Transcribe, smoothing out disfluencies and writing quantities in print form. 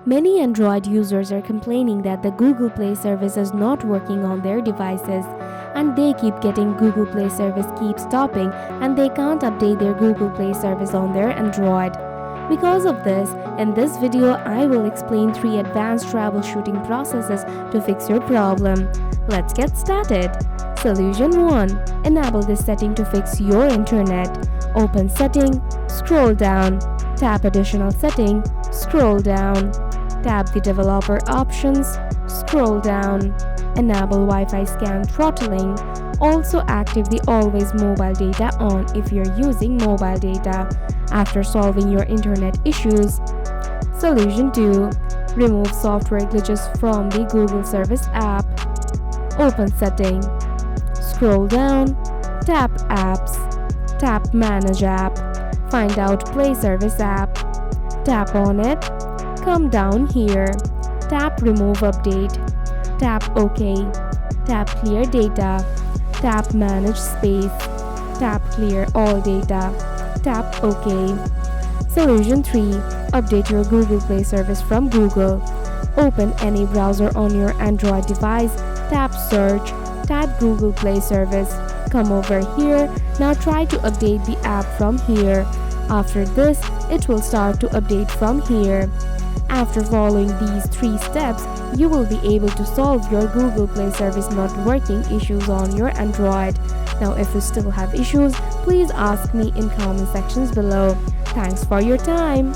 Many Android users are complaining that the Google Play service is not working on their devices, and they keep getting Google Play service keeps stopping and they can't update their Google Play service on their Android. Because of this, in this video I will explain 3 advanced troubleshooting processes to fix your problem. Let's get started. Solution 1. Enable this setting to fix your internet. Open Setting, scroll down, tap Additional Setting, scroll down, tap the Developer Options, scroll down, enable Wi-Fi scan throttling. Also active the Always Mobile Data on if you're using mobile data. After solving your internet issues. Solution 2. Remove software glitches from the Google Service app. Open Setting, scroll down, tap Apps, tap Manage App, find out Play Service app, tap on it, come down here, tap Remove Update, tap OK, tap Clear Data, tap Manage Space, tap Clear All Data, tap OK. Solution 3. Update your Google Play service from Google. Open any browser on your Android device, tap Search, type Google Play service, come over here. Now try to update the app from here. After this, it will start to update from here. After following these 3 steps, you will be able to solve your Google Play service not working issues on your Android. Now if you still have issues, please ask me in comment sections below. Thanks for your time.